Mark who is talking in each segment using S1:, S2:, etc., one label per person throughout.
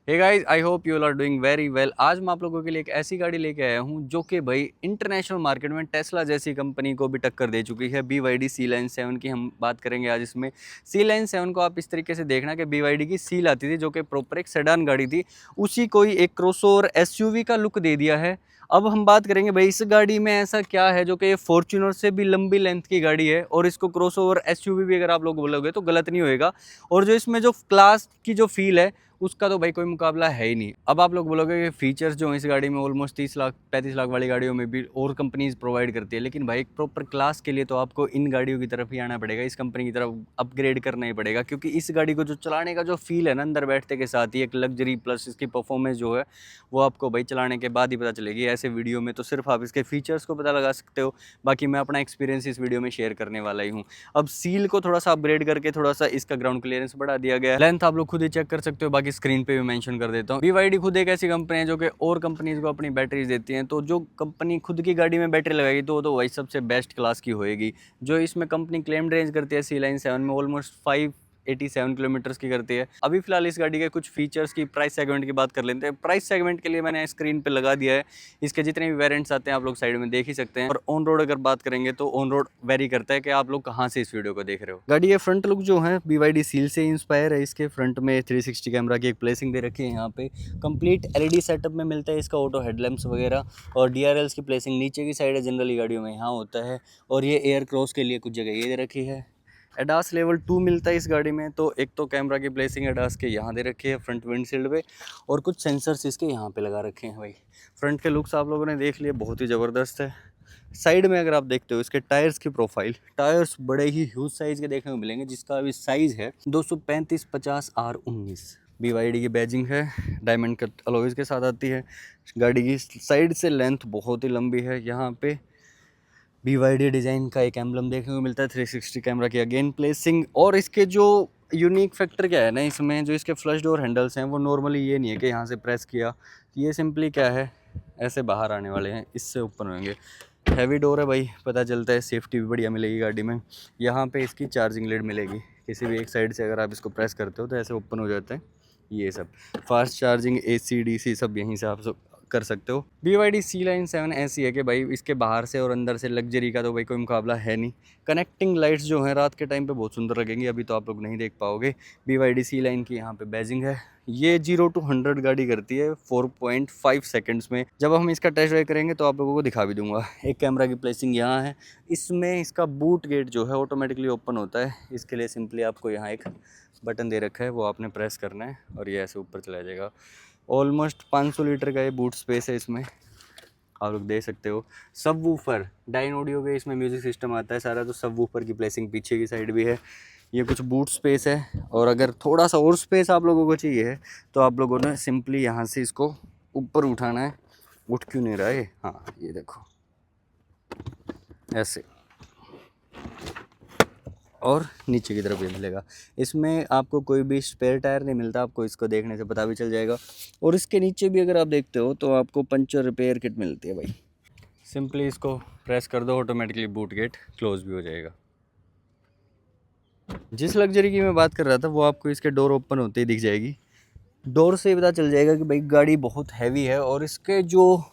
S1: Hey guys, I hope you are doing very well. आज मैं आप लोगों के लिए एक ऐसी गाड़ी लेके आया हूँ जो कि भाई इंटरनेशनल मार्केट में टेस्ला जैसी कंपनी को भी टक्कर दे चुकी है। BYD सी लाइन 7 की हम बात करेंगे आज इसमें। सी लाइन 7 को आप इस तरीके से देखना कि BYD की सील आती थी जो कि प्रॉपर एक सेडान गाड़ी थी, उसी को ही एक क्रॉसओवर SUV का लुक दे दिया है। अब हम बात करेंगे भाई इस गाड़ी में ऐसा क्या है जो कि ये फॉर्च्यूनर से भी लंबी लेंथ की गाड़ी है और इसको क्रॉसओवर SUV भी अगर आप लोग बोलोगे तो गलत नहीं होएगा। और जो इसमें जो क्लास की जो फील है उसका तो भाई कोई मुकाबला है ही नहीं। अब आप लोग बोलोगे कि फीचर्स जो हैं इस गाड़ी में ऑलमोस्ट 30 लाख 35 लाख वाली गाड़ियों में भी और कंपनीज प्रोवाइड करती है, लेकिन भाई एक प्रॉपर क्लास के लिए तो आपको इन गाड़ियों की तरफ ही आना पड़ेगा, इस कंपनी की तरफ अपग्रेड करना ही पड़ेगा। क्योंकि इस गाड़ी को जो चलाने का जो फील है ना अंदर बैठते के साथ ही एक लग्जरी प्लस इसकी परफॉर्मेंस जो है वो आपको भाई चलाने के बाद ही पता चलेगी। ऐसे वीडियो में तो सिर्फ आप इसके फीचर्स को पता लगा सकते हो, बाकी मैं अपना एक्सपीरियंस इस वीडियो में शेयर करने वाला ही हूँ। अब सील को थोड़ा सा अपग्रेड करके थोड़ा सा इसका ग्राउंड क्लियरेंस बढ़ा दिया गया है। लेंथ आप लोग खुद ही चेक कर सकते हो, बाकी स्क्रीन पे भी मेंशन कर देता हूँ। BYD खुद एक ऐसी कंपनी है जो कि और कंपनीज को अपनी बैटरीज देती हैं, तो जो कंपनी खुद की गाड़ी में बैटरी लगाएगी तो वो तो वही सबसे बेस्ट क्लास की होएगी। जो इसमें कंपनी क्लेम रेंज करती है सी लाइन 7 में ऑलमोस्ट 587 किलोमीटर्स की करती है। अभी फिलहाल इस गाड़ी के कुछ फीचर्स की प्राइस सेगमेंट की बात कर लेते हैं। प्राइस सेगमेंट के लिए मैंने स्क्रीन पे लगा दिया है, इसके जितने भी वेरिएंट्स आते हैं आप लोग साइड में देख ही सकते हैं। और ऑन रोड अगर बात करेंगे तो ऑन रोड वेरी करता है कि आप लोग कहाँ से इस वीडियो को देख रहे हो। गाड़ी ये फ्रंट लुक जो है BYD सील से इंस्पायर है। इसके फ्रंट में 360 कैमरा की एक प्लेसिंग दे रखी है। यहाँ पे कंप्लीट LED सेटअप में मिलता है इसका ऑटो हेडलैम्प्स वगैरह, और DRLs की प्लेसिंग नीचे की साइड है, जनरली गाड़ियों में यहाँ होता है। और ये एयर क्रॉस के लिए कुछ जगह ये दे रखी है। एडास लेवल 2 मिलता है इस गाड़ी में। तो एक तो कैमरा की प्लेसिंग एडास के यहाँ दे रखी है फ्रंट विंडशील्ड पे, और कुछ सेंसर्स इसके यहाँ पे लगा रखे हैं। भाई फ्रंट के लुक्स आप लोगों ने देख लिए, बहुत ही ज़बरदस्त है। साइड में अगर आप देखते हो इसके टायर्स की प्रोफाइल, टायर्स बड़े ही ह्यूज साइज़ के देखने को मिलेंगे, जिसका अभी साइज़ है 235/50R19। BYD की बैजिंग है, डायमंड कट अलॉयज के साथ आती है। गाड़ी की साइड से लेंथ बहुत ही लंबी है। यहाँ पे BYD डिज़ाइन का एक एम्बलम देखने को मिलता है, 360 कैमरा की अगेन प्लेसिंग। और इसके जो यूनिक फैक्टर क्या है ना इसमें, जो इसके फ्लश डोर हैंडल्स हैं वो नॉर्मली ये नहीं है कि यहाँ से प्रेस किया, ये सिंपली क्या है ऐसे बाहर आने वाले हैं, इससे ओपन होंगे। हैवी डोर है भाई, पता चलता है सेफ्टी भी बढ़िया मिलेगी गाड़ी में। यहाँ पे इसकी चार्जिंग लीड मिलेगी, किसी भी एक साइड से अगर आप इसको प्रेस करते हो तो ऐसे ओपन हो जाता है। ये सब फास्ट चार्जिंग AC DC सब यहीं से आप सब कर सकते हो। BYD सी लाइन 7 ऐसी है कि भाई इसके बाहर से और अंदर से लग्जरी का तो भाई कोई मुकाबला है नहीं। कनेक्टिंग लाइट्स जो हैं रात के टाइम पे बहुत सुंदर लगेंगी, अभी तो आप लोग नहीं देख पाओगे। BYD सी लाइन की यहाँ पे बैजिंग है। ये 0 to 100 गाड़ी करती है 4.5 सेकंड्स में। जब हम इसका टेस्ट ड्राइव करेंगे तो आप लोगों को दिखा भी दूंगा। एक कैमरा की प्लेसिंग यहाँ है। इसमें इसका बूट गेट जो है ऑटोमेटिकली ओपन होता है। इसके लिए सिंपली आपको यहाँ एक बटन दे रखा है, वो आपने प्रेस करना है और ये ऐसे ऊपर चला जाएगा। ऑलमोस्ट 500 लीटर का ये बूट स्पेस है इसमें, आप लोग देख सकते हो। सब वूफर डाइन ऑडियो के इसमें म्यूज़िक सिस्टम आता है सारा, तो सब वूफर की प्लेसिंग पीछे की साइड भी है। ये कुछ बूट स्पेस है। और अगर थोड़ा सा और स्पेस आप लोगों को चाहिए है तो आप लोगों ने सिंपली यहाँ से इसको ऊपर उठाना है। उठ क्यों नहीं रहा है? हाँ ये देखो ऐसे, और नीचे की तरफ ये मिलेगा। इसमें आपको कोई भी स्पेयर टायर नहीं मिलता, आपको इसको देखने से पता भी चल जाएगा। और इसके नीचे भी अगर आप देखते हो तो आपको पंचर रिपेयर किट मिलती है भाई। सिंपली इसको प्रेस कर दो, ऑटोमेटिकली बूट गेट क्लोज भी हो जाएगा। जिस लग्जरी की मैं बात कर रहा था वो आपको इसके डोर ओपन होते ही दिख जाएगी। डोर से ही पता चल जाएगा कि भाई गाड़ी बहुत हैवी है। और इसके जो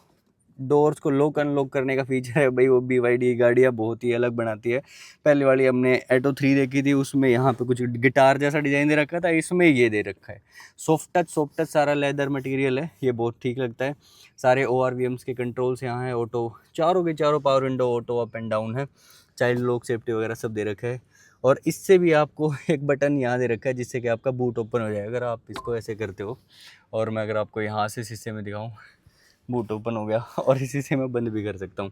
S1: डोर्स को लॉक अनलॉक करने का फीचर है भाई, वो BYD गाड़ियाँ बहुत ही अलग बनाती है। पहले वाली हमने एटो 3 देखी थी, उसमें यहाँ पे कुछ गिटार जैसा डिज़ाइन दे रखा था, इसमें ये दे रखा है सॉफ्ट टच सारा लेदर मटेरियल है, ये बहुत ठीक लगता है। सारे ORVMs के कंट्रोल्स यहाँ है, ऑटो चारों के चारों power window auto up and down है, चाइल्ड लॉक सेफ्टी वगैरह सब दे रखा है। और इससे भी आपको एक बटन यहाँ दे रखा है जिससे कि आपका बूट ओपन हो जाएगा अगर आप इसको ऐसे करते हो। और मैं अगर आपको यहाँ से शीशे में दिखाऊँ, बूट ओपन हो गया। और इसी से मैं बंद भी कर सकता हूँ।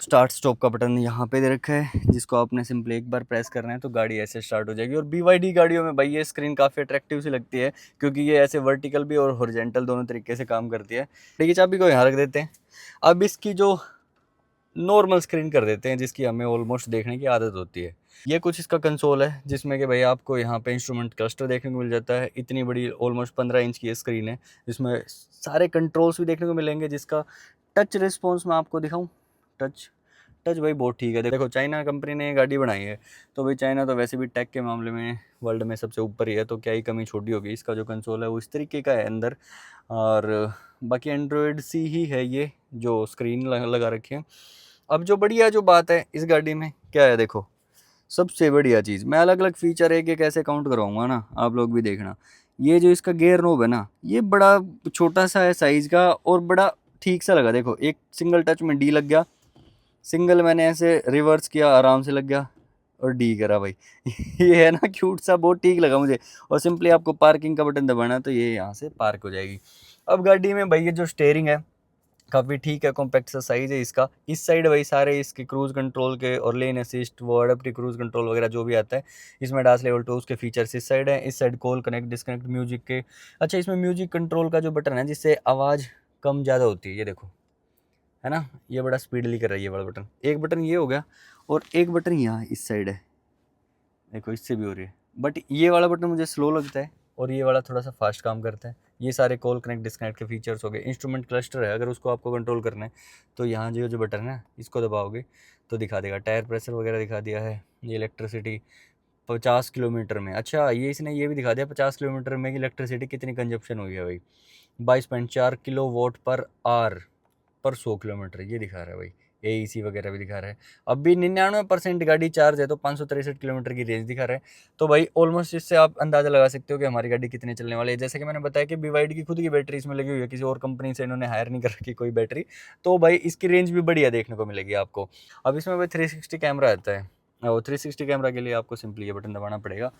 S1: स्टार्ट स्टॉप का बटन यहाँ पे दे रखा है, जिसको आपने सिंपली एक बार प्रेस करना है तो गाड़ी ऐसे स्टार्ट हो जाएगी। और BYD गाड़ियों में भाई ये स्क्रीन काफ़ी अट्रैक्टिव सी लगती है, क्योंकि ये ऐसे वर्टिकल भी और हॉरिजॉन्टल दोनों तरीके से काम करती है। देखिए चाबी को यहाँ रख देते हैं। अब इसकी जो नॉर्मल स्क्रीन कर देते हैं, जिसकी हमें ऑलमोस्ट देखने की आदत होती है। ये कुछ इसका कंसोल है, जिसमें कि भाई आपको यहाँ पे इंस्ट्रूमेंट क्लस्टर देखने को मिल जाता है। इतनी बड़ी ऑलमोस्ट 15 इंच की ये स्क्रीन है, जिसमें सारे कंट्रोल्स भी देखने को मिलेंगे। जिसका टच रिस्पॉन्स मैं आपको दिखाऊं, टच टच भाई बहुत ठीक है। देखो चाइना कंपनी ने गाड़ी बनाई है, तो भाई चाइना तो वैसे भी टेक के मामले में वर्ल्ड में सबसे ऊपर ही है, तो क्या ही कमी छोटी होगी। इसका जो कंसोल है वो इस तरीके का है अंदर, और बाकी एंड्रॉयड सी ही है ये जो स्क्रीन लगा रखी है। अब जो बढ़िया जो बात है इस गाड़ी में क्या है, देखो सबसे बढ़िया चीज़, मैं अलग अलग फीचर एक एक ऐसे काउंट करवाऊंगा ना, आप लोग भी देखना। ये जो इसका गेयर नोब है ना, ये बड़ा छोटा सा है साइज़ का, और बड़ा ठीक सा लगा। देखो एक सिंगल टच में डी लग गया, सिंगल मैंने ऐसे रिवर्स किया आराम से लग गया, और डी करा भाई। ये है ना क्यूट सा, बहुत ठीक लगा मुझे। और सिंपली आपको पार्किंग का बटन दबाना है तो ये यहाँ से पार्क हो जाएगी। अब गाड़ी में भाई ये जो स्टेयरिंग है काफ़ी ठीक है, कॉम्पैक्ट सा साइज़ है इसका। इस साइड भाई सारे इसके क्रूज़ कंट्रोल के और लेन असिस्ट, वो अडेप्टिव क्रूज़ कंट्रोल वगैरह जो भी आता है इसमें, डास लेवल 2 उसके फीचर्स इस साइड है। इस side call connect disconnect music के। अच्छा, इसमें म्यूजिक कंट्रोल का जो बटन है जिससे आवाज़ कम ज़्यादा होती है, ये देखो है ना, ये बड़ा स्पीडली कर रही है ये वाला बटन। एक बटन ये हो गया, और एक बटन यहाँ इस साइड है, देखो इससे भी हो रही है। बट ये वाला बटन मुझे स्लो लगता है, और ये वाला थोड़ा सा फास्ट काम करता है। ये सारे कॉल कनेक्ट डिस्कनेक्ट के फीचर्स हो गए। इंस्ट्रूमेंट क्लस्टर है, अगर उसको आपको कंट्रोल करना है तो यहाँ जो जो बटन है इसको दबाओगे तो दिखा देगा। टायर प्रेशर वगैरह दिखा दिया है। ये इलेक्ट्रिसिटी 50 किलोमीटर में, अच्छा ये इसने ये भी दिखा दिया 50 किलोमीटर में इलेक्ट्रिसिटी कितनी कंजप्शन हुई है भाई, 22.4 किलो वॉट पर आवर पर 100 किलोमीटर, ये दिखा रहा है भाई। AEC वगैरह भी दिखा रहा है। अभी 99% गाड़ी चार्ज है, तो 563 किलोमीटर की रेंज दिखा रहा है। तो भाई ऑलमोस्ट इससे आप अंदाज़ा लगा सकते हो कि हमारी गाड़ी कितने चलने वाली है। जैसे कि मैंने बताया कि BYD की खुद की बैटरी इसमें लगी हुई है, किसी और कंपनी से इन्होंने हायर नहीं कर रखी कोई बैटरी। तो भाई इसकी रेंज भी बढ़िया देखने को मिलेगी आपको। अब इसमें भाई 360 कैमरा आता है, और 360 कैमरा के लिए आपको सिंपली ये बटन दबाना पड़ेगा।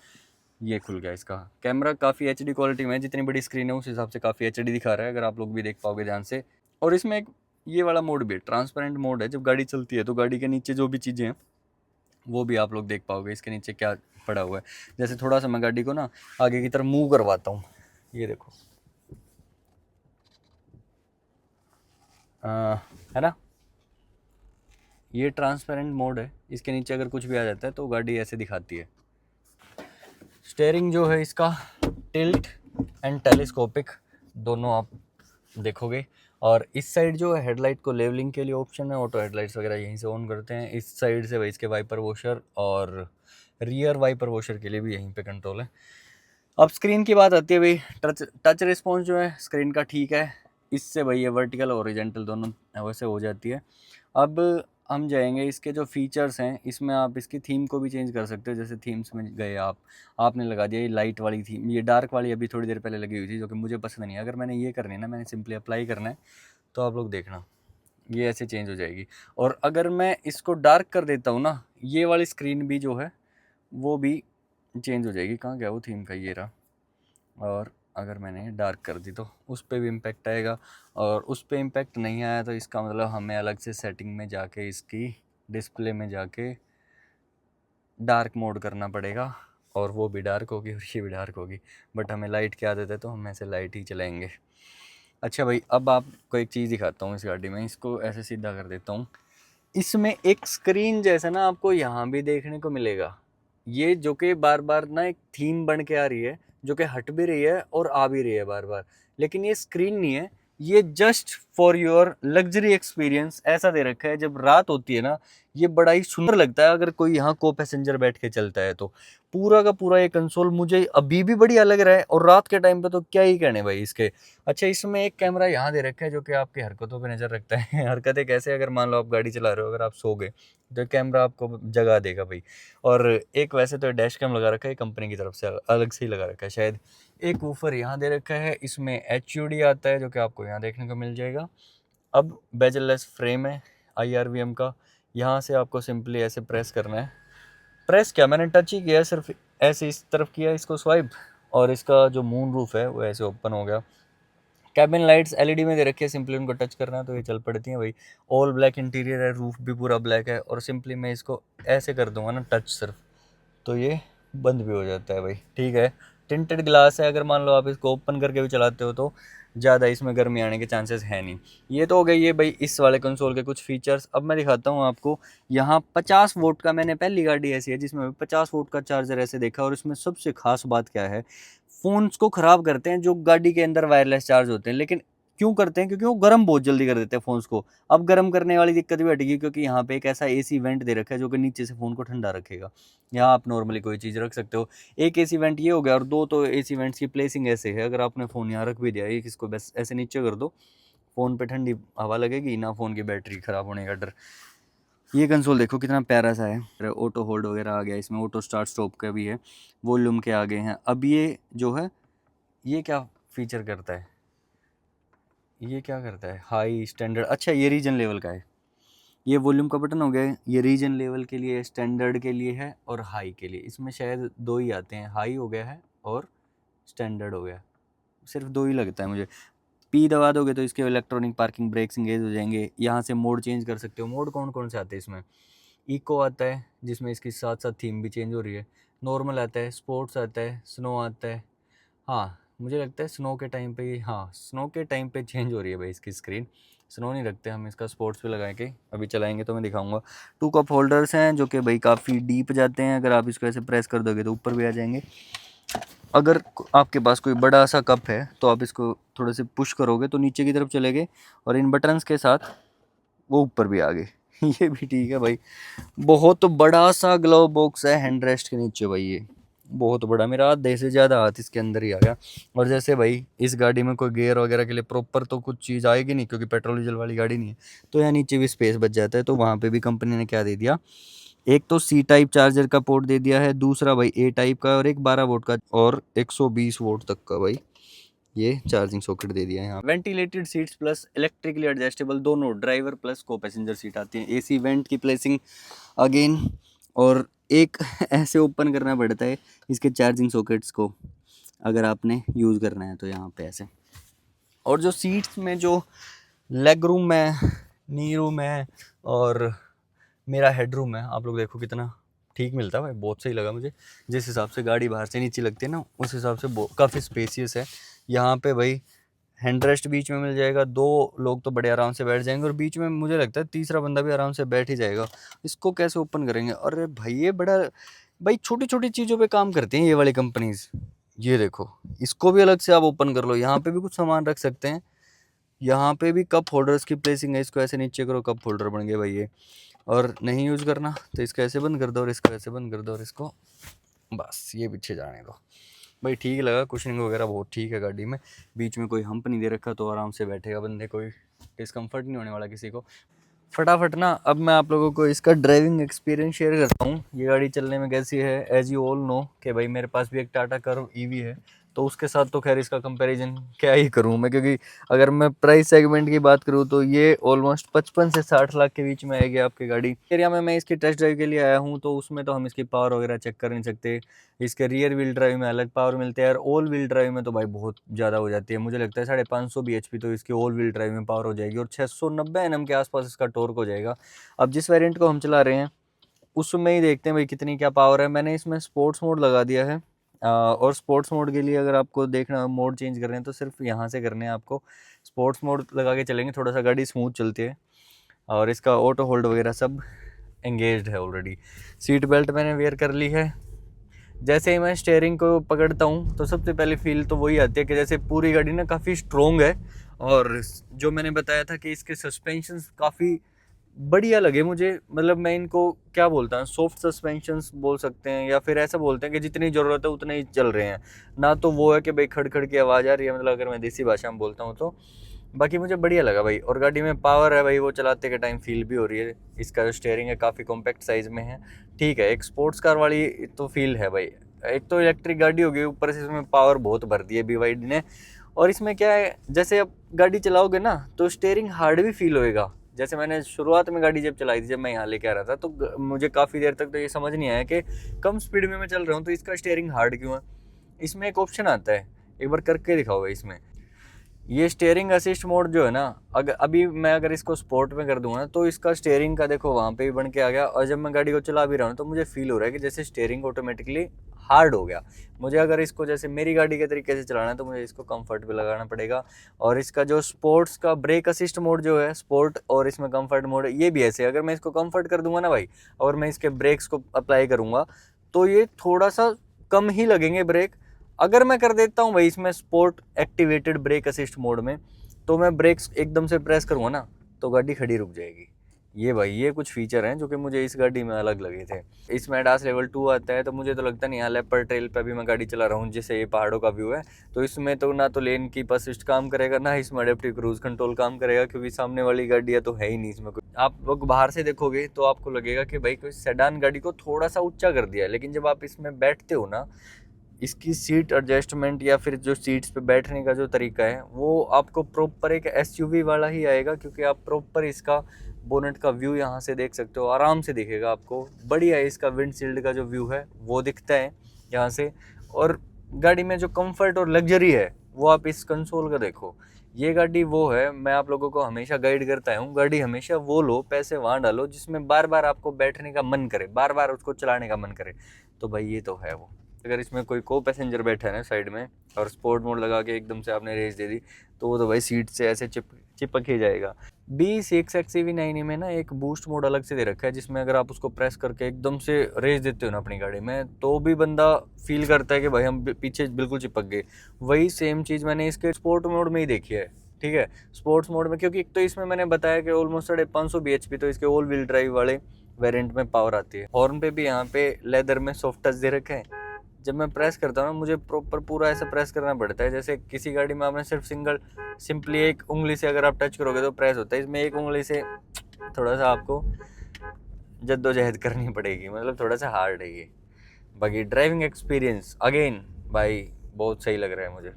S1: ये खुल गया इसका कैमरा। काफ़ी HD क्वालिटी में है, जितनी बड़ी स्क्रीन है उस हिसाब से काफ़ी HD दिखा रहा है, अगर आप लोग भी देख पाओगे ध्यान से। और इसमें एक ये वाला मोड भी है, ट्रांसपेरेंट मोड है। जब गाड़ी चलती है तो गाड़ी के नीचे जो भी चीज़ें हैं वो भी आप लोग देख पाओगे, इसके नीचे क्या पड़ा हुआ है। जैसे थोड़ा सा मैं गाड़ी को ना आगे की तरफ मूव करवाता हूँ, ये देखो है ना, ये ट्रांसपेरेंट मोड है। इसके नीचे अगर कुछ भी आ जाता है तो गाड़ी ऐसे दिखाती है। स्टेयरिंग जो है इसका टिल्ट एंड टेलीस्कोपिक दोनों आप देखोगे। और इस साइड जो है हेडलाइट को लेवलिंग के लिए ऑप्शन है, ऑटो हेडलाइट्स वगैरह यहीं से ऑन करते हैं। इस साइड से भाई इसके वाइपर वॉशर और रियर वाइपर वॉशर के लिए भी यहीं पे कंट्रोल है। अब स्क्रीन की बात आती है भाई, टच रिस्पॉन्स जो है स्क्रीन का ठीक है। इससे भाई ये वर्टिकल और हॉरिजॉन्टल दोनों वैसे हो जाती है। अब हम जाएंगे इसके जो फीचर्स हैं, इसमें आप इसकी थीम को भी चेंज कर सकते हो। जैसे थीम्स में गए आपने लगा दिया ये लाइट वाली थीम, ये डार्क वाली अभी थोड़ी देर पहले लगी हुई थी जो कि मुझे पसंद नहीं है। अगर मैंने ये करनी है ना, मैंने सिंपली अप्लाई करना है, तो आप लोग देखना ये ऐसे चेंज हो जाएगी। और अगर मैं इसको डार्क कर देता हूँ ना, ये वाली स्क्रीन भी जो है वो भी चेंज हो जाएगी। कहाँ गया वो थीम का, ये रहा। और अगर मैंने डार्क कर दी तो उस पर भी इम्पैक्ट आएगा, और उस पर इम्पैक्ट नहीं आया तो इसका मतलब हमें अलग से सेटिंग में जाके इसकी डिस्प्ले में जाके डार्क मोड करना पड़ेगा, और वो भी डार्क होगी और ये भी डार्क होगी। बट हमें लाइट की आदत है तो हम ऐसे लाइट ही चलाएंगे। अच्छा भाई, अब आपको एक चीज़ दिखाता हूँ इस गाड़ी में, इसको ऐसे सीधा कर देता हूँ। इसमें एक स्क्रीन जैसा ना आपको यहाँ भी देखने को मिलेगा, ये जो कि बार बार ना एक थीम बन के आ रही है, जो कि हट भी रही है और आ भी रही है बार बार। लेकिन ये स्क्रीन नहीं है, ये just for your luxury experience ऐसा दे रखा है। जब रात होती है ना, ये बड़ा ही सुंदर लगता है अगर कोई यहाँ को पैसेंजर बैठ के चलता है तो। पूरा का पूरा ये कंसोल मुझे अभी भी बढ़िया लग रहा है, और रात के टाइम पे तो क्या ही कहने भाई इसके। अच्छा, इसमें एक कैमरा यहाँ दे रखा है जो कि आपकी हरकतों पे नज़र रखता है। हरकतें कैसे, अगर मान लो आप गाड़ी चला रहे हो, अगर आप सो गए तो कैमरा आपको जगा देगा भाई। और एक वैसे तो डैश कैम लगा रखा है कंपनी की तरफ से, अलग से ही लगा रखा है शायद। एक वूफर यहाँ दे रखा है, इसमें HUD आता है जो कि आपको यहाँ देखने को मिल जाएगा। अब बेजललेस फ्रेम है IRVM का। यहाँ से आपको सिंपली ऐसे प्रेस करना है। प्रेस क्या, मैंने टच ही किया, सिर्फ ऐसे इस तरफ किया इसको स्वाइप, और इसका जो मून रूफ है वो ऐसे ओपन हो गया। कैबिन लाइट्स LED में दे रखी है, सिंपली उनको टच करना है तो ये चल पड़ती हैं भाई। ऑल ब्लैक इंटीरियर है, रूफ भी पूरा ब्लैक है, और सिंपली मैं इसको ऐसे कर दूंगा ना टच सिर्फ, तो ये बंद भी हो जाता है भाई। ठीक है, टिंटेड ग्लास है, अगर मान लो आप इसको ओपन करके भी चलाते हो तो ज़्यादा इसमें गर्मी आने के चांसेस है नहीं। ये तो हो गई है भाई इस वाले कंसोल के कुछ फीचर्स। अब मैं दिखाता हूँ आपको, यहाँ 50 वोट का, मैंने पहली गाड़ी ऐसी है जिसमें 50 वोट का चार्जर ऐसे देखा। और इसमें सबसे खास बात क्या है, फ़ोन्स को ख़राब करते हैं जो गाड़ी के अंदर वायरलेस चार्ज होते हैं, लेकिन क्यों करते हैं? क्योंकि वो गर्म बहुत जल्दी कर देते हैं फ़ोन्स को। अब गर्म करने वाली दिक्कत भी हट गई, क्योंकि यहाँ पे एक ऐसा एसी वेंट दे रखा है जो कि नीचे से फ़ोन को ठंडा रखेगा। यहाँ आप नॉर्मली कोई चीज़ रख सकते हो। एक एसी वेंट ये हो गया, और 2 तो एसी वेंट्स की प्लेसिंग ऐसे है, अगर आपने फ़ोन यहाँ रख भी दिया, एक इसको बस ऐसे नीचे कर दो, फ़ोन पे ठंडी हवा लगेगी, ना फ़ोन की बैटरी ख़राब होने का डर। ये कंसोल देखो कितना प्यारा सा है, ऑटो होल्ड वगैरह आ गया इसमें, ऑटो स्टार्ट स्टॉप का भी है, वॉल्यूम के आगे हैं। अब ये जो है, ये क्या फीचर करता है, ये क्या करता है? हाई, स्टैंडर्ड, अच्छा ये रीजन लेवल का है। ये वॉल्यूम का बटन हो गया, ये रीजन लेवल के लिए, स्टैंडर्ड के लिए है और हाई के लिए। इसमें शायद 2 ही आते हैं, हाई हो गया है और स्टैंडर्ड हो गया, सिर्फ 2 ही लगता है मुझे। पी दबा दोगे तो इसके इलेक्ट्रॉनिक पार्किंग ब्रेक्स इंगेज हो जाएंगे। यहाँ से मोड चेंज कर सकते हो। मोड कौन कौन से आते हैं इसमें? इको आता है, जिसमें इसके साथ साथ थीम भी चेंज हो रही है। नॉर्मल आता है, स्पोर्ट्स आता है, स्नो आता है। हाँ, मुझे लगता है स्नो के टाइम पे, हाँ स्नो के टाइम पे चेंज हो रही है भाई इसकी स्क्रीन। स्नो नहीं रखते हम इसका, स्पोर्ट्स पे लगा के अभी चलाएंगे तो मैं दिखाऊंगा। 2 कप होल्डर्स हैं जो कि भाई काफ़ी डीप जाते हैं, अगर आप इसको ऐसे प्रेस कर दोगे तो ऊपर भी आ जाएंगे। अगर आपके पास कोई बड़ा सा कप है तो आप इसको थोड़े से पुश करोगे तो नीचे की तरफ चले गए, और इन बटन्स के साथ वो ऊपर भी आ गए। ये भी ठीक है भाई। बहुत बड़ा सा ग्लव बॉक्स है हैंड रेस्ट के नीचे भाई, ये बहुत बड़ा, मेरा आधे से ज़्यादा हाथ इसके अंदर ही आ गया। और जैसे भाई इस गाड़ी में कोई गियर वगैरह के लिए प्रॉपर तो कुछ चीज़ आएगी नहीं, क्योंकि पेट्रोल डीजल वाली गाड़ी नहीं है, तो यहाँ नीचे भी स्पेस बच जाता है। तो वहाँ पे भी कंपनी ने क्या दे दिया, एक तो सी टाइप चार्जर का पोर्ट दे दिया है, दूसरा भाई ए टाइप का, और एक 12 वोल्ट का और 120 वोल्ट तक का भाई ये चार्जिंग सॉकेट दे दिया है यहाँ। Ventilated seats plus electrically adjustable, दोनों ड्राइवर प्लस को पैसेंजर सीट आती हैं। एसी वेंट की प्लेसिंग अगेन, और एक ऐसे ओपन करना पड़ता है इसके चार्जिंग सॉकेट्स को, अगर आपने यूज़ करना है तो यहाँ पे ऐसे। और जो सीट्स में जो लेग रूम है, नी रूम है और मेरा हेड रूम है, आप लोग देखो कितना ठीक मिलता है भाई, बहुत सही लगा मुझे। जिस हिसाब से गाड़ी बाहर से नीचे लगती है ना, उस हिसाब से काफ़ी स्पेसियस है। यहाँ पे भाई हैंड रेस्ट बीच में मिल जाएगा, 2 लोग तो बड़े आराम से बैठ जाएंगे, और बीच में मुझे लगता है तीसरा बंदा भी आराम से बैठ ही जाएगा। इसको कैसे ओपन करेंगे? अरे भाई ये बड़ा, भाई छोटी छोटी चीज़ों पे काम करती हैं ये वाली कंपनीज। ये देखो, इसको भी अलग से आप ओपन कर लो, यहाँ पे भी कुछ सामान रख सकते हैं। यहाँ पे भी कप होल्डर्स की प्लेसिंग है, इसको ऐसे नीचे करो, कप होल्डर बन गए भाई ये। और नहीं यूज़ करना तो इसको ऐसे बंद कर दो, और इसको ऐसे बंद कर दो, और इसको बस ये पीछे जाने दो भाई। ठीक लगा, कुशनिंग वगैरह बहुत ठीक है गाड़ी में। बीच में कोई हम्प नहीं दे रखा, तो आराम से बैठेगा बंदे, कोई डिस्कम्फर्ट नहीं होने वाला किसी को। फटाफट ना अब मैं आप लोगों को इसका ड्राइविंग एक्सपीरियंस शेयर करता हूँ, ये गाड़ी चलने में कैसी है। एज यू ऑल नो कि भाई मेरे पास भी एक टाटा कर्व ईवी है, तो उसके साथ तो खैर इसका कंपैरिजन क्या ही करूँ मैं, क्योंकि अगर मैं प्राइस सेगमेंट की बात करूँ तो ये ऑलमोस्ट 55 से 60 लाख के बीच में आएगी आपकी गाड़ी। एरिया में मैं इसकी टेस्ट ड्राइव के लिए आया हूँ, तो उसमें तो हम इसकी पावर वगैरह चेक कर नहीं सकते। इसके रियर व्हील ड्राइव में अलग पावर मिलते हैं, और ऑल व्हील ड्राइव में तो भाई बहुत ज़्यादा हो जाती है। मुझे लगता है 550 bhp तो इसकी ऑल व्हील ड्राइव में पावर हो जाएगी, और 690 Nm के आसपास इसका टॉर्क हो जाएगा। अब जिस वेरिएंट को हम चला रहे हैं उसमें ही देखते हैं भाई कितनी क्या पावर है। मैंने इसमें स्पोर्ट्स मोड लगा दिया है, और स्पोर्ट्स मोड के लिए अगर आपको देखना मोड चेंज करने हैं तो सिर्फ यहाँ से करने हैं आपको। स्पोर्ट्स मोड लगा के चलेंगे, थोड़ा सा गाड़ी स्मूथ चलती है, और इसका ऑटो होल्ड वगैरह सब एंगेज्ड है ऑलरेडी। सीट बेल्ट मैंने वेयर कर ली है। जैसे ही मैं स्टेयरिंग को पकड़ता हूँ तो सबसे पहले फील तो वही आती है कि जैसे पूरी गाड़ी ना काफ़ी स्ट्रोंग है, और जो मैंने बताया था कि इसके सस्पेंशंस काफ़ी बढ़िया लगे मुझे। मतलब मैं इनको क्या बोलता हूँ, सॉफ्ट सस्पेंशंस बोल सकते हैं, या फिर ऐसा बोलते हैं कि जितनी ज़रूरत है उतने ही चल रहे हैं ना। तो वो है कि भाई खड़खड़ की आवाज़ आ रही है, मतलब अगर मैं देसी भाषा में बोलता हूँ तो। बाकी मुझे बढ़िया लगा भाई, और गाड़ी में पावर है भाई, वो चलाते के टाइम फील भी हो रही है। इसका जो स्टेयरिंग है काफ़ी कॉम्पैक्ट साइज़ में है, ठीक है, एक स्पोर्ट्स कार वाली तो फील है भाई। एक तो इलेक्ट्रिक गाड़ी होगी, ऊपर से इसमें पावर बहुत भर दी है BYD ने। और इसमें क्या है, जैसे अब गाड़ी चलाओगे ना तो स्टेयरिंग हार्ड भी फील होएगा। जैसे मैंने शुरुआत में गाड़ी जब चलाई थी, जब मैं यहाँ लेके आ रहा था, तो मुझे काफ़ी देर तक तो ये समझ नहीं आया कि कम स्पीड में मैं चल रहा हूँ तो इसका स्टेयरिंग हार्ड क्यों है। इसमें एक ऑप्शन आता है, एक बार करके दिखाओ भाई। इसमें ये स्टेयरिंग असिस्ट मोड जो है ना, अगर इसको स्पोर्ट में कर दूंगा तो इसका स्टेयरिंग का देखो वहाँ पे भी बन के आ गया, और जब मैं गाड़ी को चला भी रहा हूँ तो मुझे फील हो रहा है कि जैसे स्टेयरिंग ऑटोमेटिकली हार्ड हो गया। मुझे अगर इसको जैसे मेरी गाड़ी के तरीके से चलाना है तो मुझे इसको कंफर्ट पे लगाना पड़ेगा। और इसका जो स्पोर्ट्स का ब्रेक असिस्ट मोड जो है, स्पोर्ट और इसमें कंफर्ट मोड, ये भी ऐसे अगर मैं इसको कंफर्ट कर दूंगा ना भाई, और मैं इसके ब्रेक्स को अप्लाई करूँगा तो ये थोड़ा सा कम ही लगेंगे ब्रेक। अगर मैं कर देता हूँ भाई इसमें sport activated brake assist mode में, तो मैं ब्रेक्स एकदम से प्रेस करूँगा ना तो गाड़ी खड़ी रुक जाएगी। ये भाई ये कुछ फीचर हैं जो कि मुझे इस गाड़ी में अलग लगे थे। इसमें ADAS लेवल 2 आता है, तो मुझे तो लगता नहीं, यहाँ लेपर्ड ट्रेल पे भी मैं गाड़ी चला रहा हूँ जिससे ये पहाड़ों का व्यू है, तो इसमें तो ना तो लेन की असिस्ट काम करेगा, ना इसमें अडेप्टिव क्रूज कंट्रोल काम करेगा, क्योंकि सामने वाली गाड़ी है तो है ही नहीं इसमें कुछ। आप लोग बाहर से देखोगे तो आपको लगेगा कि भाई कोई सेडान गाड़ी को थोड़ा सा ऊंचा कर दिया है, लेकिन जब आप इसमें बैठते हो ना, इसकी सीट एडजस्टमेंट या फिर जो सीट्स पे बैठने का जो तरीका है वो आपको प्रॉपर एक SUV वाला ही आएगा, क्योंकि आप प्रॉपर इसका बोनेट का व्यू यहाँ से देख सकते हो, आराम से दिखेगा आपको, बढ़िया है। इसका विंडशील्ड का जो व्यू है वो दिखता है यहाँ से, और गाड़ी में जो कंफर्ट और लग्जरी है वो आप इस कंसोल का देखो। ये गाड़ी वो है, मैं आप लोगों को हमेशा गाइड करता हूँ, गाड़ी हमेशा वो लो, पैसे वहाँ डालो जिसमें बार बार आपको बैठने का मन करे, बार बार उसको चलाने का मन करे, तो भाई ये तो है वो। अगर इसमें कोई को पैसेंजर बैठा है ना साइड में और स्पोर्ट मोड लगा के एकदम से आपने रेस दे दी, तो वो तो भाई सीट से ऐसे चिपक ही जाएगा। B6 XEV9 में ना एक बूस्ट मोड अलग से दे रखा है, जिसमें अगर आप उसको प्रेस करके एकदम से रेस देते हो ना अपनी गाड़ी में, तो भी बंदा फील करता है कि भाई हम पीछे बिल्कुल चिपक गए। वही सेम चीज़ मैंने इसके स्पोर्ट मोड में ही देखी है, ठीक है, स्पोर्ट्स मोड में, क्योंकि एक तो इसमें मैंने बताया कि ऑलमोस्ट 550 bhp तो इसके ऑल व्हील ड्राइव वाले वेरिएंट में पावर आती है। हॉर्न पे भी यहाँ पे लेदर में सॉफ्ट टच दे रखा है। जब मैं प्रेस करता हूँ ना, मुझे प्रॉपर पूरा ऐसा प्रेस करना पड़ता है, जैसे किसी गाड़ी में आपने सिर्फ सिंपली एक उंगली से अगर आप टच करोगे तो प्रेस होता है, इसमें एक उंगली से थोड़ा सा आपको जद्दोजहद करनी पड़ेगी, मतलब थोड़ा सा हार्ड है ये। बाकी ड्राइविंग एक्सपीरियंस अगेन भाई बहुत सही लग रहा है मुझे।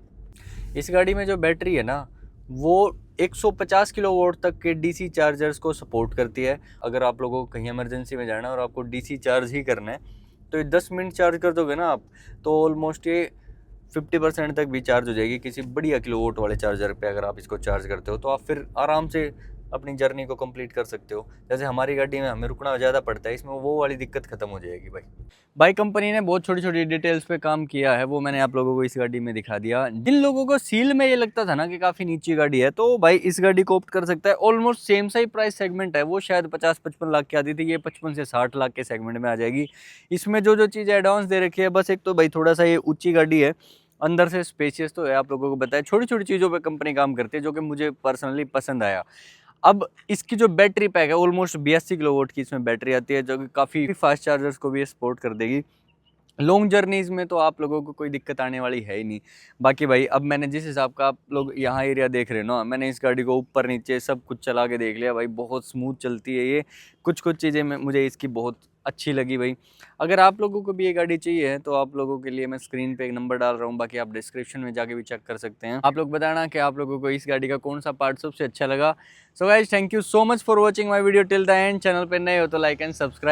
S1: इस गाड़ी में जो बैटरी है ना वो 150 किलोवाट तक के DC चार्जर्स को सपोर्ट करती है। अगर आप लोगों को कहीं इमरजेंसी में जाना है और आपको DC चार्ज ही करना है, तो ये 10 मिनट चार्ज कर दोगे ना आप, तो ऑलमोस्ट ये 50% तक भी चार्ज हो जाएगी किसी बढ़िया किलोवाट वाले चार्जर पे। अगर आप इसको चार्ज करते हो तो आप फिर आराम से अपनी जर्नी को कंप्लीट कर सकते हो। जैसे हमारी गाड़ी में हमें रुकना ज़्यादा पड़ता है, इसमें वो वाली दिक्कत खत्म हो जाएगी भाई। बाइक कंपनी ने बहुत छोटी छोटी डिटेल्स पे काम किया है, वो मैंने आप लोगों को इस गाड़ी में दिखा दिया। जिन लोगों को सील में ये लगता था ना कि काफ़ी नीची गाड़ी है, तो भाई इस गाड़ी को ऑप्ट कर सकता है। ऑलमोस्ट सेम सा ही प्राइस सेगमेंट है, वो शायद 50-55 लाख की आती थी, ये 55 से 60 लाख के सेगमेंट में आ जाएगी। इसमें जो जो चीज़ एडवांस दे रखी है, बस एक तो भाई थोड़ा सा ये ऊंची गाड़ी है, अंदर से स्पेशियस तो है, आप लोगों को बताया छोटी छोटी चीज़ों पे कंपनी काम करती है, जो कि मुझे पर्सनली पसंद आया। अब इसकी जो बैटरी पैक है ऑलमोस्ट 82 किलोवाट की इसमें बैटरी आती है, जो कि काफ़ी फास्ट चार्जर्स को भी सपोर्ट कर देगी। लॉन्ग जर्नीज में तो आप लोगों को कोई दिक्कत आने वाली है ही नहीं। बाकी भाई अब मैंने जिस हिसाब का आप लोग यहाँ एरिया देख रहे हो ना, मैंने इस गाड़ी को ऊपर नीचे सब कुछ चला के देख लिया भाई, बहुत स्मूथ चलती है ये। कुछ चीज़ें मुझे इसकी बहुत अच्छी लगी भाई। अगर आप लोगों को भी ये गाड़ी चाहिए तो आप लोगों के लिए मैं स्क्रीन पे एक नंबर डाल रहा हूँ, बाकी आप डिस्क्रिप्शन में जाके भी चेक कर सकते हैं। आप लोग बताना कि आप लोगों को इस गाड़ी का कौन सा पार्ट सबसे अच्छा लगा। So guys thank you so much for watching my video till the end. Channel पर नए हो तो लाइक एंड सब्सक्राइब।